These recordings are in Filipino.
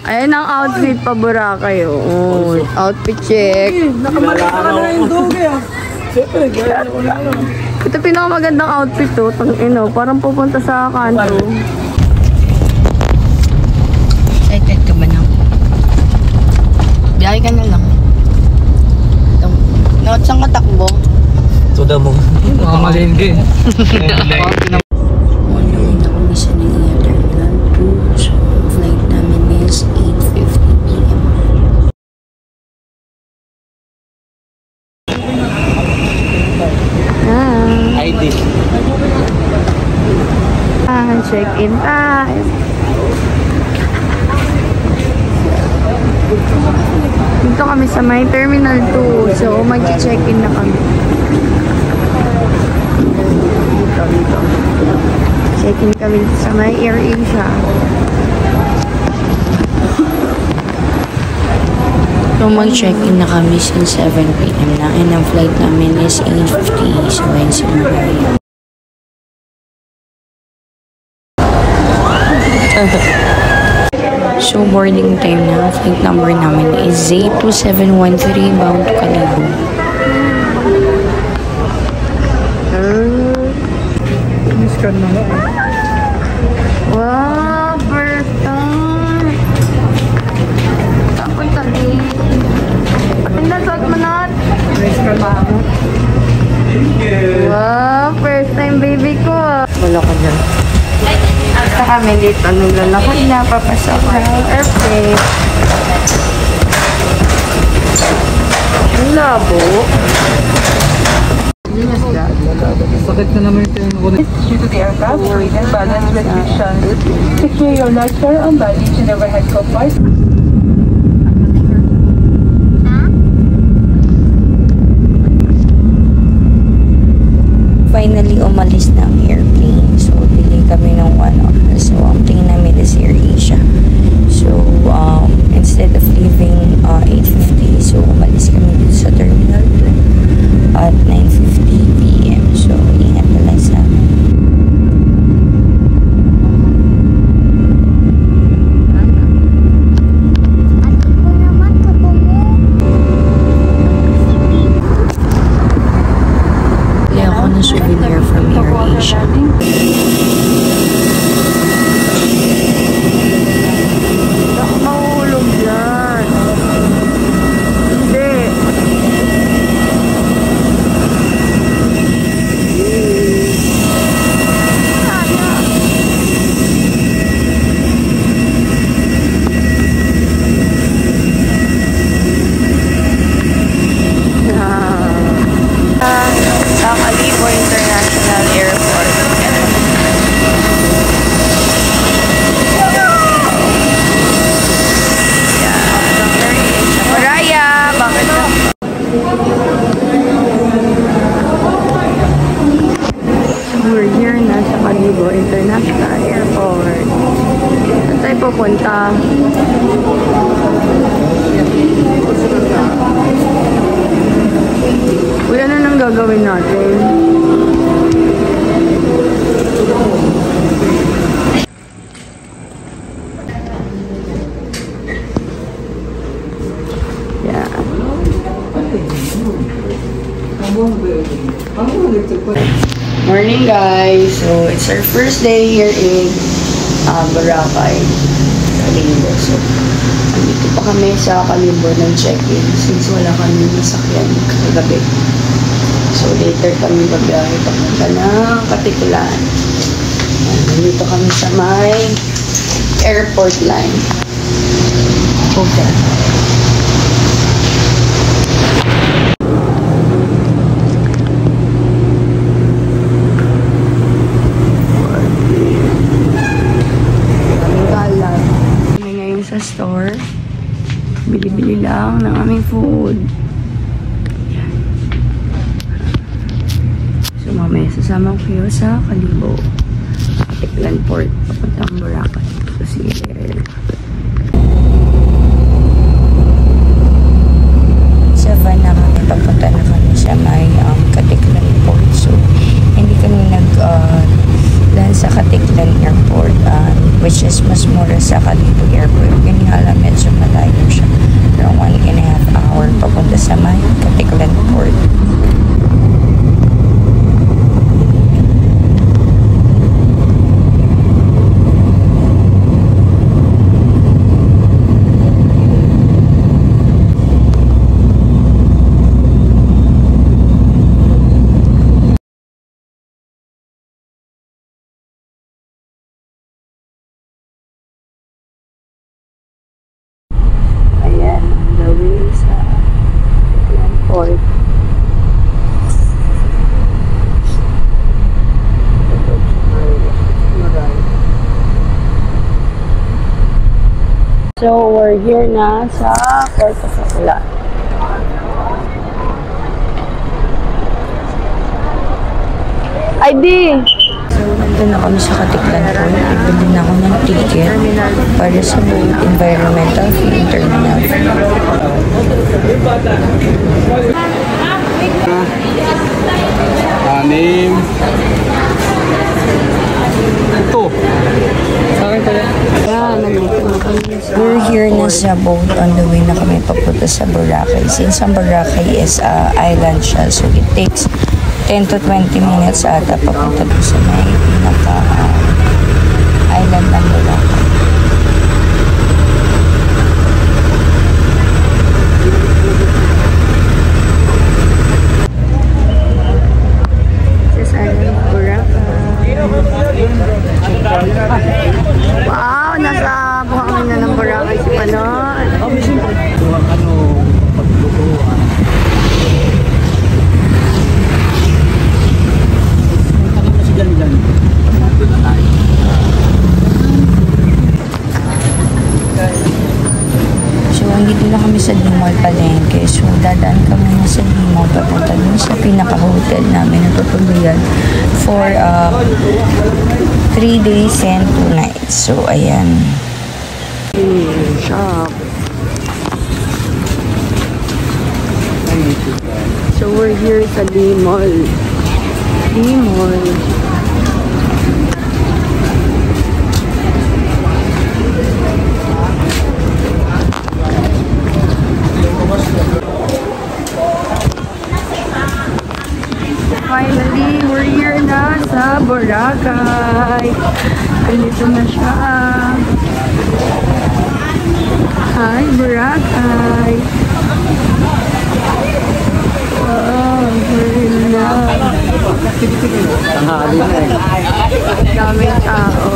Ayan ang outfit pa Boracay. Oh, outfit check. Nakabalik ka na yung doge ah. Siyempre, gaya ko na lang. Ito pinakamagandang outfit to. Parang pupunta sa kanto. Excited ka ba na? Biyahe ka na lang. Saan ka takbo? Tuda mo. Makamalingge. Check-in time. Dito kami sa may Terminal 2. So, mag-check-in na kami. Dito. Check-in kami sa may AirAsia. So, mag-check-in na kami since 7 p.m. na. And ang flight namin is 8:50. So, ayun si Maria. So, boarding time na. Flight number namin is Z2713 bound to Calibo. Miscan na nga. Wow, perfect! Tapos tadi. Ang nasot mo na? Miscan na. Wow, first time baby ko. Wala ka dyan. Basta kami dito naglalakad na papasok ng airplane. Ang labo. Sakit na naman yung tinanong ko. Due to the aircraft weight and balance restrictions, secure your lecture and baggage in the overhead compartment. Finally, umalis na ang airplane. So, bili kami ng 1 hour. So, ang plane namin is AirAsia. So, instead of leaving 8:50, so, umalis kami dito sa Terminal 2 at 9:50 p.m. So, ingat na lang sa amin. Souvenir from AirAsia. Mahulog yan. Hindi. Sa Calibo International Airport. Maraya, bakit na? So we're here na sa Calibo International Airport. Saan tayo pupunta? Wala na nang gagawin natin. Yeah. Morning guys! So, it's our first day here in Boracay, Calibo. So, andito pa kami sa Calibo ng check-in since wala kami nasakyan kagabi. So, later kami babiyahe papunta ng Katiklan. Nandito kami sa may airport line. Okay. Kami ngayon sa store. Bili-bili lang ng aming food. Mamaya sasama ko kayo sa Calibo, Katiklan Port, papuntang Boracay. So, see you there. Sa van na kami, papunta na kami sa may Katiklan Port. So, hindi kami nag-land sa Katiklan Airport. which is mas mura sa Kalibo Airport. Yun nga lang, medyo malayo siya. Pero 1.5 hour papunta sa may Katiklan Port. So, we're here na sa Port of Aklan. ID! So, nandun na kami sa Katiklan Port. Bibili na ako ng ticket para sa environmental fee, terminal fee. Name. Ito. Sa akin pala. We're here na sa boat on the way na kami papunta sa Boracay. Since ang Boracay is island siya, so it takes 10 to 20 minutes ata papunta doon sa may pinaka-island ng Boracay. This is island Boracay. Wow! Nasa buhangin na ng Boracay si Panon. So, andito na kami sa Limol Palengke. So, dadaan kami na sa Limol papunta dun sa pinaka-hotel namin na tutuluyan for 3 days and 2 nights. So, ayan. Shop. So, we're here sa Limol. Limol. Finally, we're here na sa Boracay. Andito na siya. Hi, Boracay. Wow, we're na. Daming tao.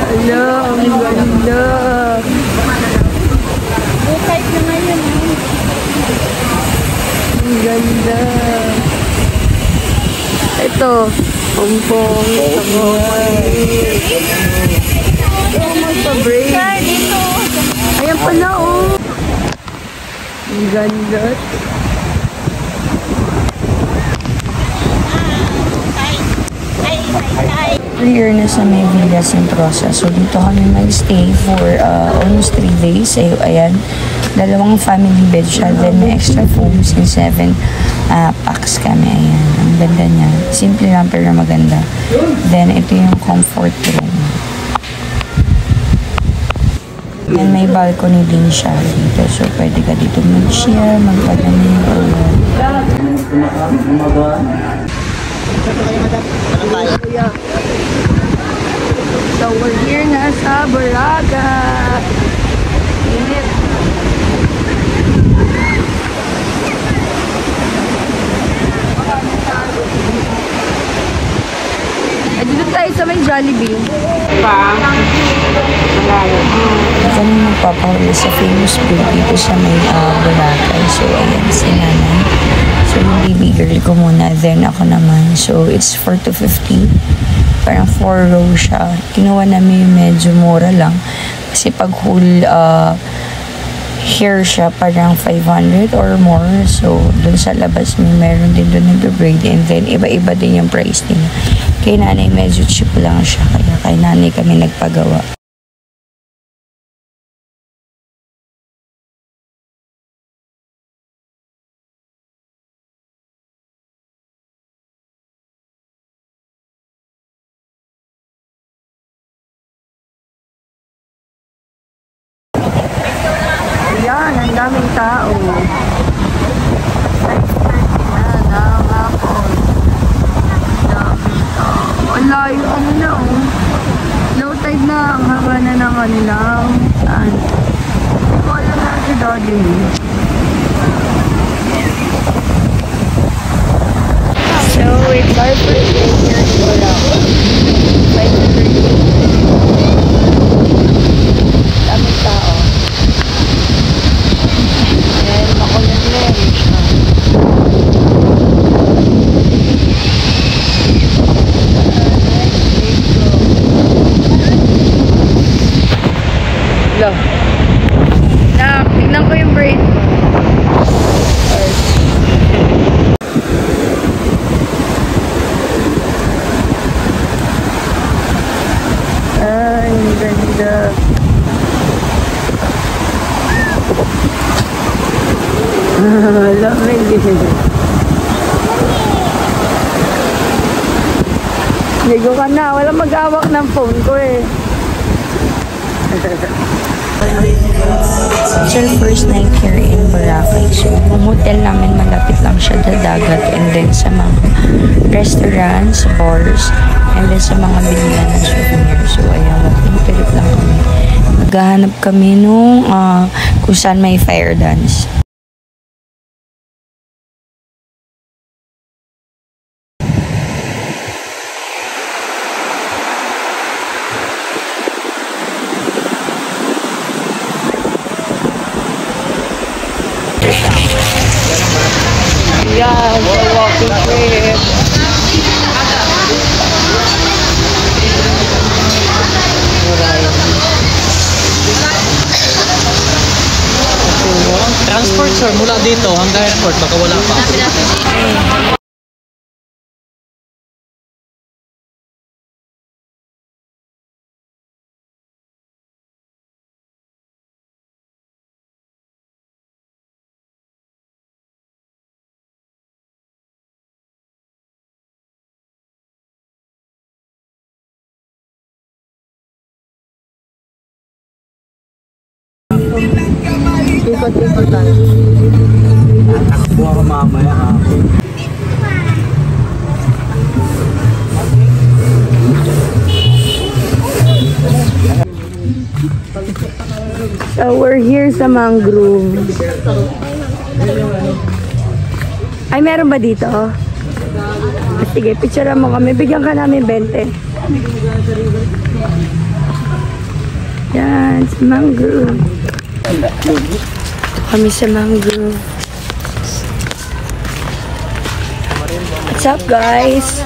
Hello, ang ganda. Ang ganda. Ito, pompong, magpa-break. Ayan pala, oh. Ang ganda. Here na sa may Villa Centrosa. So, dito kami mag-stay for almost 3 days. Ayan, dalawang family bed siya. Then, may extra foams and 7 packs kami. Ayan, ang ganda niya. Simple lang pero maganda. Then, ito yung comfort room. Then, may balcony din siya dito. So, pwede ka dito mag-share, magpalamig. So, we're here na sa Boracay. Init. Dito tayo sa may Jollibee. Kami magpapahuli sa famous pool dito sa may Boracay. So, ayan, si nanay. So, yung baby girl ko muna, then ako naman. So, it's 4 to 50. Parang 4 row siya. Kinuha namin yung medyo mura lang. Kasi pag whole hair siya, parang 500 or more. So, dun sa labas meron din dun nag-braid. And then, iba-iba din yung price niya. Kay nanay, medyo cheap lang siya. Kaya kay nanay kami nagpagawa. daming tao. Ang layo, ano na oh. Low tide na, ang haba na ng kanilang saan. Wala na si Daddy. So, it's our first day here in Boracay. By the daming tao. And makulit na siya. Hello. Na, tignan ko yung braid mo. Ay, ang ganda. Lamig din. Ligo ka na. Walang mag-awak ng phone ko eh. It's our first night here in Boracay. So, yung hotel namin malapit lang siya sa dagat and then sa mga restaurants, bars, and then sa mga bilihan ng souvenirs. So, ayan, walking trip lang kami. Maghahanap kami nung kung saan may fire dance. Yeah, the walking trip. Transport sir, mula dito hanggang airport, baka wala pa. Ikot-ikot tayo. Takbo ako mamaya ako. So, we're here sa mangrove. Ay, meron ba dito? Sige, picture mo kami. Bigyan ka namin 20. Yan, sa mangrove. Kami sa mangrove. What's up, guys?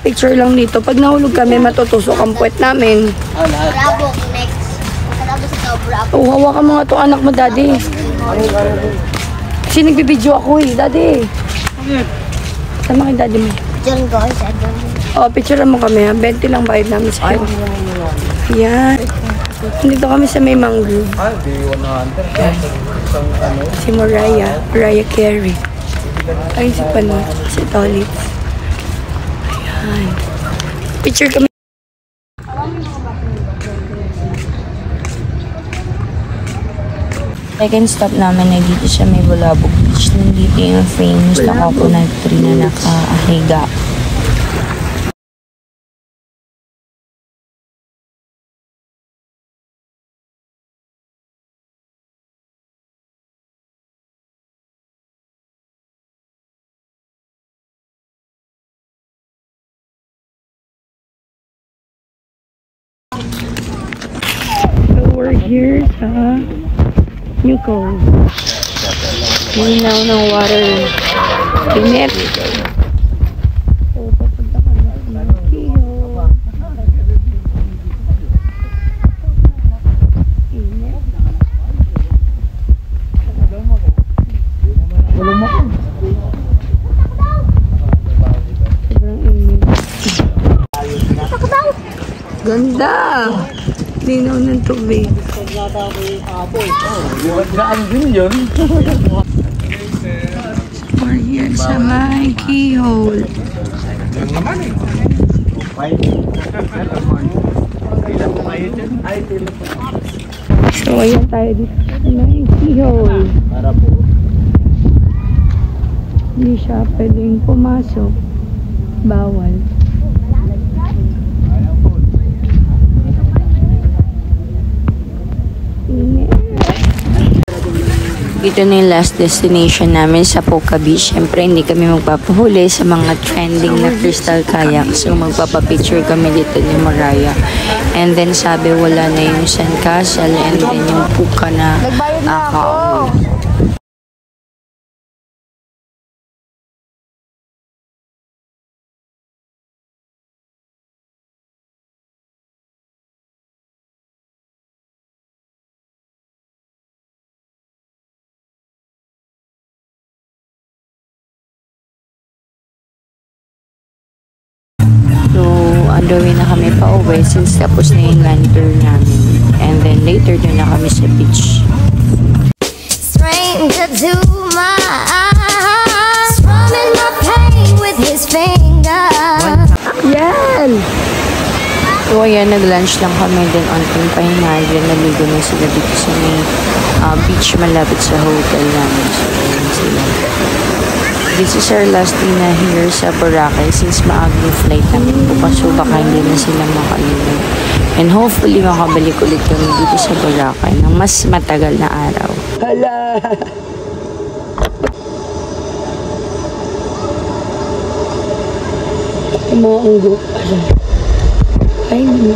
Picture lang dito. Pag nahulog kami, matutusok ang puwet namin. Bravo, next. Bravo sa tao, bravo. Oh, hawakan mo nga itong anak mo, Daddy. Kasi nagbibideo ako eh, Daddy. Sama kay Daddy mo. Diyan guys, diyan. Oh, picture mo kami ha. 20 lang bayad namin sa iyo. Yan. Dito kami sa may mangrove. Si Mariah Carey. Ayun si Panot, si Tolit. Ayan. Picture kami. Second stop namin na dito sa may Bulabog Beach. Nandito yung famous na coconut tree na nakahiga. So we're here sa New Cove. Linaw ng water. Init. So, papunta kami sa Mankiho. Init. Sobrang init. Ganda! Linaw ng tubig. We're here sa may keyhole. So, ayan tayo dito. May keyhole. Para po. Hindi siya pwedeng pumasok. Bawal. Ito na yung last destination namin sa Poca Beach. Siyempre, hindi kami magpapahuli sa mga trending na crystal kayak. So, magpapapicture kami dito ni Mariah. And then, sabi wala na yung sandcastle and then yung puka na kahoy. So, underway na kami pa uwi since tapos na yung lantern namin. And then later doon na kami sa beach. Stranger to my eyes, strumming my pain with his fingers. Yan! So, ayan, nag-lunch lang kami din on pahinga. Then, naligo na sila dito sa may beach malapit sa hotel namin. So, ayan sila. This is our last day na here sa Boracay since maagang flight namin bukas. So, baka hindi na sila makailan. And hopefully, makabalik ulit kami dito sa Boracay ng mas matagal na araw. Hala! Yung mga unggo. Ay, hindi.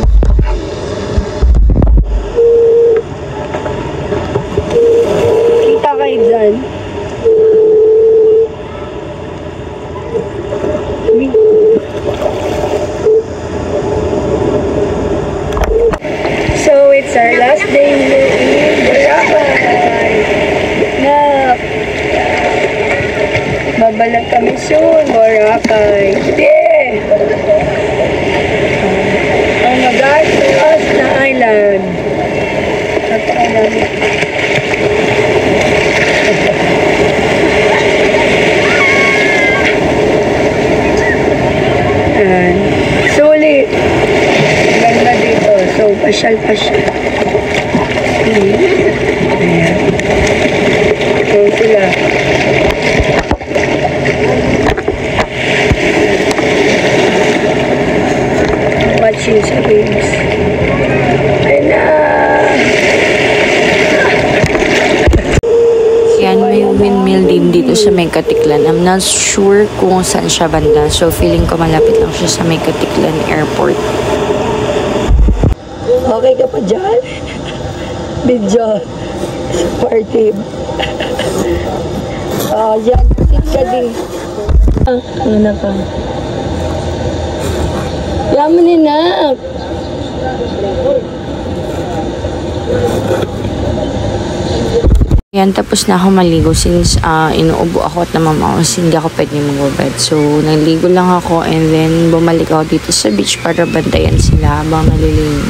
Kita kayo dyan. So, it's our last day here in Boracay. Na babalik kami soon, Boracay. Yeah! Ang mag-art to us na island. Napakalamig. Ayan. Sulit. Ganda dito. So, pasyal-pasyal. Ayan. So, sila. Watching sa waves. Ayan na. Yan, may windmill din dito sa may Katiklan. I'm not sure kung saan siya banda. So, feeling ko malapit lang siya sa may Katiklan Airport. Okay ka pa dyan? Video. Supportive. Yan. Sit ka din. Ano na pa? Yaman na. Yan, tapos na ako maligo since inuubo ako at namamawas, hindi ako pwede mag-bed. So, naligo lang ako and then bumalik ako dito sa beach para bantayan sila habang naliligo.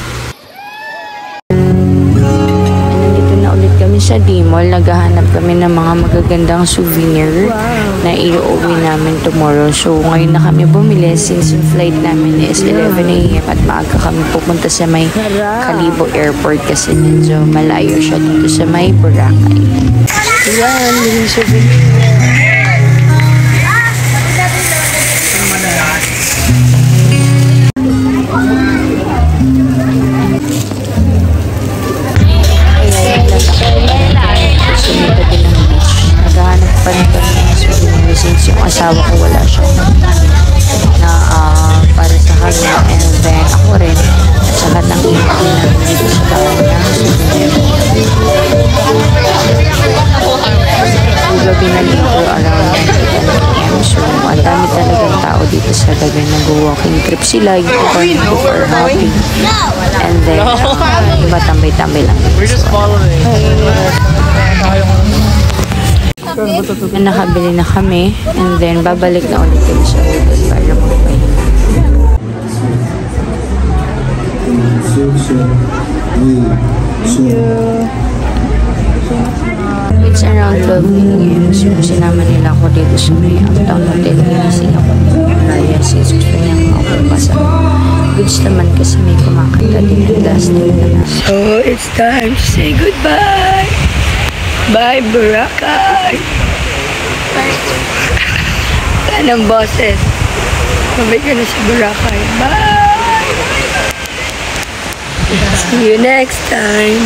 Nandito na ulit kami sa D-Mall. Naghahanap kami ng mga magagandang souvenir na iuwi namin tomorrow. So, ngayon na kami bumili since yung flight namin is 11 a.m. at maaga kami pupunta sa may Calibo Airport kasi medyo malayo siya dito sa may Boracay. Yan. Yung souvenir. Sumita din ng beach. Naghahanap pa rin kami ng souvenir since yung asawa ko wala siya na para sa kanya and then ako rin at saka ng ipin na dito sa daan na souvenir. Gabi na dito around 9 p.m. So, ang dami talagang tao dito sa Dagan. Nag-walking trip sila. Yung go for hopping. And then, iba tambay-tambay lang. We're just following. Nakabili na kami. And then, babalik na ulit kami sa hotel para magpahinga. It's around 12 p.m. So, sinama nila ako dito sa may uptown hotel. Ginising ako ni Mariah since gusto niya ako pasok. Goods naman kasi may kumakanta din ang last day na. So, it's time to say goodbye. Bye, Boracay! Saan ang boses? Mabay ka na sa Boracay. Bye! See you next time!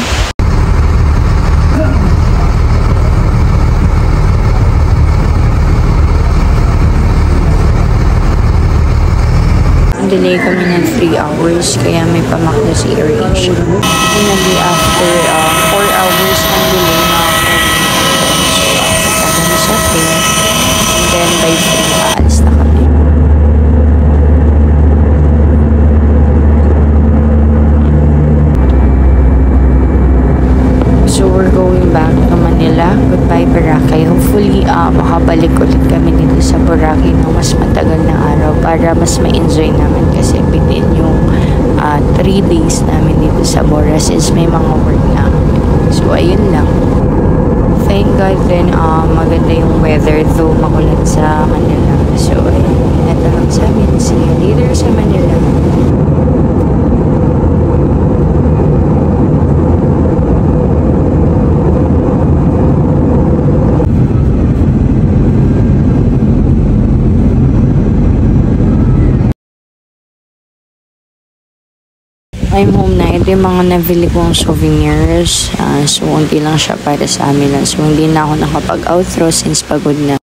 Delay kami ng 3 hours kaya may pamakdo si AirAsia. Finally, after 4 hours ng delay na ako. So, na sa train. And then by 3, aalis na kami. So, we're going back to Manila. Goodbye, Boracay. Hopefully, makabalik ulit kami dito sa Boracay ng mas matagal na araw para mas ma-enjoy namin kasi within yung 3 days namin dito sa Bora since may mga work na. So, ayun lang. Thank God din, maganda yung weather though makulan sa Manila. So, ayun. Ito lang sa amin. See you later sa Manila. I'm home na. Ito yung mga nabili kong souvenirs. So, unti lang siya para sa amin lang. So, hindi na ako nakapag-outro since pagod na.